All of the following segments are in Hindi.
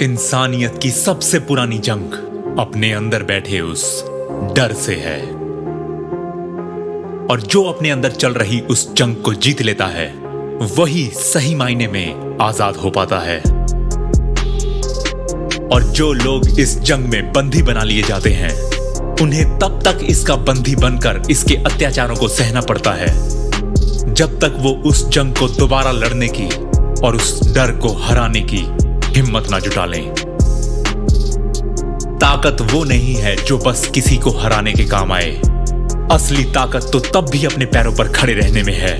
इंसानियत की सबसे पुरानी जंग अपने अंदर बैठे उस डर से है, और जो अपने अंदर चल रही उस जंग को जीत लेता है वही सही मायने में आजाद हो पाता है। और जो लोग इस जंग में बंदी बना लिए जाते हैं उन्हें तब तक इसका बंदी बनकर इसके अत्याचारों को सहना पड़ता है जब तक वो उस जंग को दोबारा लड़ने की और उस डर को हराने की हिम्मत ना जुटा लें। ताकत वो नहीं है जो बस किसी को हराने के काम आए। असली ताकत तो तब भी अपने पैरों पर खड़े रहने में है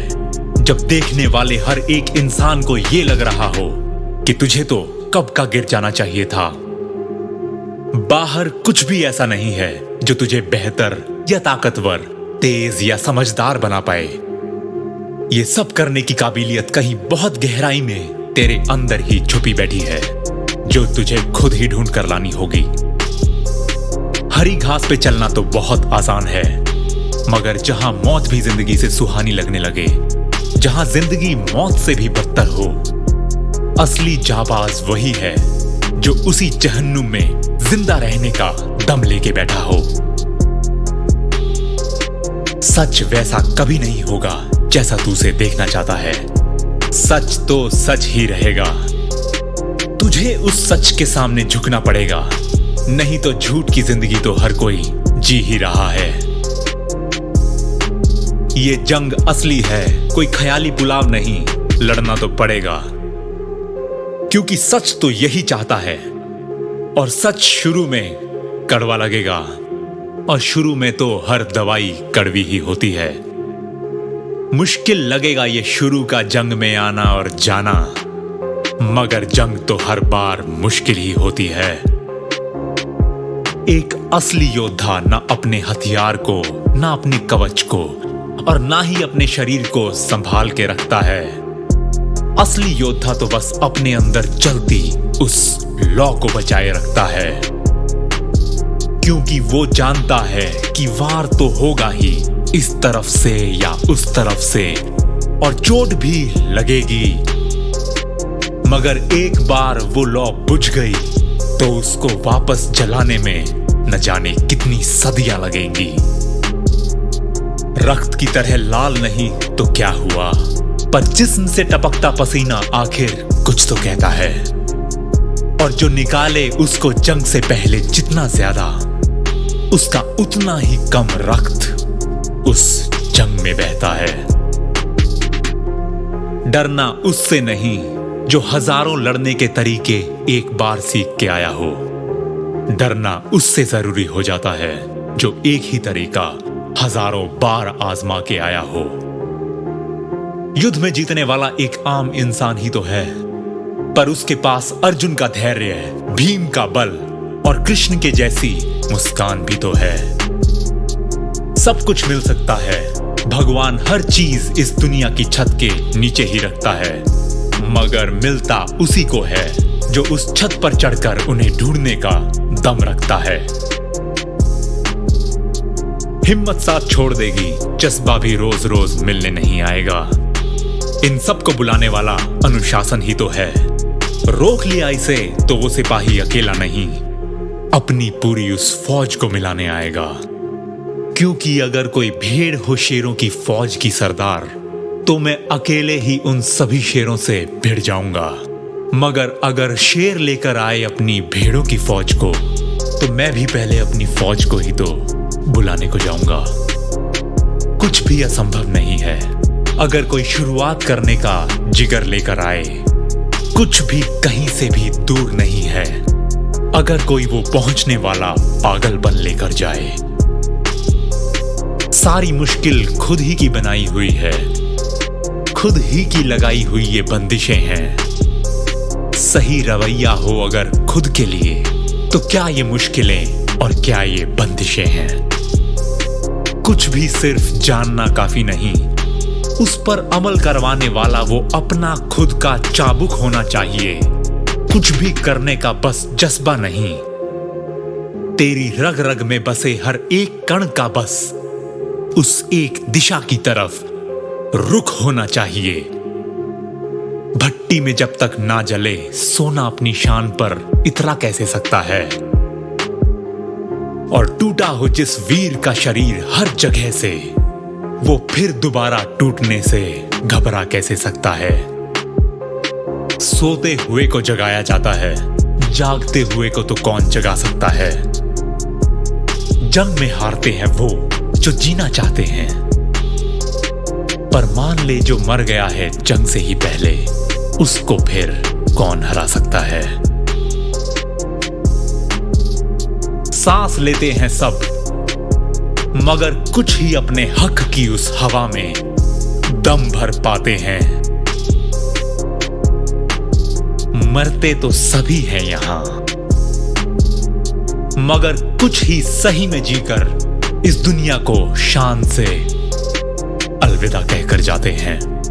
जब देखने वाले हर एक इंसान को ये लग रहा हो कि तुझे तो कब का गिर जाना चाहिए था। बाहर कुछ भी ऐसा नहीं है जो तुझे बेहतर या ताकतवर, तेज या समझदार बना पाए। ये सब करने की काबिलियत कहीं बहुत गहराई में तेरे अंदर ही छुपी बैठी है जो तुझे खुद ही ढूंढ कर लानी होगी। हरी घास पे चलना तो बहुत आसान है, मगर जहां मौत भी जिंदगी से सुहानी लगने लगे, जहां जिंदगी मौत से भी बदतर हो, असली जाबाज वही है जो उसी जहन्नुम में जिंदा रहने का दम लेके बैठा हो। सच वैसा कभी नहीं होगा जैसा तू उसे देखना चाहता है। सच तो सच ही रहेगा। तुझे उस सच के सामने झुकना पड़ेगा, नहीं तो झूठ की जिंदगी तो हर कोई जी ही रहा है। ये जंग असली है, कोई ख्याली पुलाव नहीं। लड़ना तो पड़ेगा क्योंकि सच तो यही चाहता है, और सच शुरू में कड़वा लगेगा, और शुरू में तो हर दवाई कड़वी ही होती है। मुश्किल लगेगा ये शुरू का जंग में आना और जाना, मगर जंग तो हर बार मुश्किल ही होती है। एक असली योद्धा ना अपने हथियार को, ना अपने कवच को, और ना ही अपने शरीर को संभाल के रखता है। असली योद्धा तो बस अपने अंदर चलती उस लौ को बचाए रखता है, क्योंकि वो जानता है कि वार तो होगा ही, इस तरफ से या उस तरफ से, और चोट भी लगेगी। मगर एक बार वो लौ बुझ गई तो उसको वापस जलाने में न जाने कितनी सदियां लगेंगी। रक्त की तरह लाल नहीं तो क्या हुआ, पर जिस्म से टपकता पसीना आखिर कुछ तो कहता है। और जो निकाले उसको जंग से पहले जितना ज्यादा, उसका उतना ही कम रक्त उस जंग में बहता है। डरना उससे नहीं जो हजारों लड़ने के तरीके एक बार सीख के आया हो। डरना उससे जरूरी हो जाता है जो एक ही तरीका हजारों बार आजमा के आया हो। युद्ध में जीतने वाला एक आम इंसान ही तो है, पर उसके पास अर्जुन का धैर्य, भीम का बल और कृष्ण के जैसी मुस्कान भी तो है। सब कुछ मिल सकता है, भगवान हर चीज इस दुनिया की छत के नीचे ही रखता है, मगर मिलता उसी को है जो उस छत पर चढ़कर उन्हें ढूंढने का दम रखता है। हिम्मत साथ छोड़ देगी, जज्बा भी रोज रोज मिलने नहीं आएगा। इन सब को बुलाने वाला अनुशासन ही तो है। रोक लिया इसे तो वो सिपाही अकेला नहीं, अपनी पूरी उस फौज को मिलाने आएगा। क्योंकि अगर कोई भेड़ हो शेरों की फौज की सरदार, तो मैं अकेले ही उन सभी शेरों से भिड़ जाऊंगा। मगर अगर शेर लेकर आए अपनी भेड़ों की फौज को, तो मैं भी पहले अपनी फौज को ही तो बुलाने को जाऊंगा। कुछ भी असंभव नहीं है अगर कोई शुरुआत करने का जिगर लेकर आए। कुछ भी कहीं से भी दूर नहीं है अगर कोई वो पहुंचने वाला पागलपन लेकर जाए। सारी मुश्किल खुद ही की बनाई हुई है, खुद ही की लगाई हुई ये बंदिशें हैं। सही रवैया हो अगर खुद के लिए, तो क्या ये मुश्किलें और क्या ये बंदिशें हैं। कुछ भी सिर्फ जानना काफी नहीं, उस पर अमल करवाने वाला वो अपना खुद का चाबुक होना चाहिए। कुछ भी करने का बस जज्बा नहीं, तेरी रग रग में बसे हर एक कण का बस उस एक दिशा की तरफ रुख होना चाहिए। भट्टी में जब तक ना जले सोना अपनी शान पर इतरा कैसे सकता है। और टूटा हो जिस वीर का शरीर हर जगह से, वो फिर दोबारा टूटने से घबरा कैसे सकता है। सोते हुए को जगाया जाता है, जागते हुए को तो कौन जगा सकता है। जंग में हारते हैं वो जो जीना चाहते हैं, पर मान ले जो मर गया है जंग से ही पहले, उसको फिर कौन हरा सकता है। सांस लेते हैं सब, मगर कुछ ही अपने हक की उस हवा में दम भर पाते हैं। मरते तो सभी हैं यहां, मगर कुछ ही सही में जीकर इस दुनिया को शान से अलविदा कहकर जाते हैं।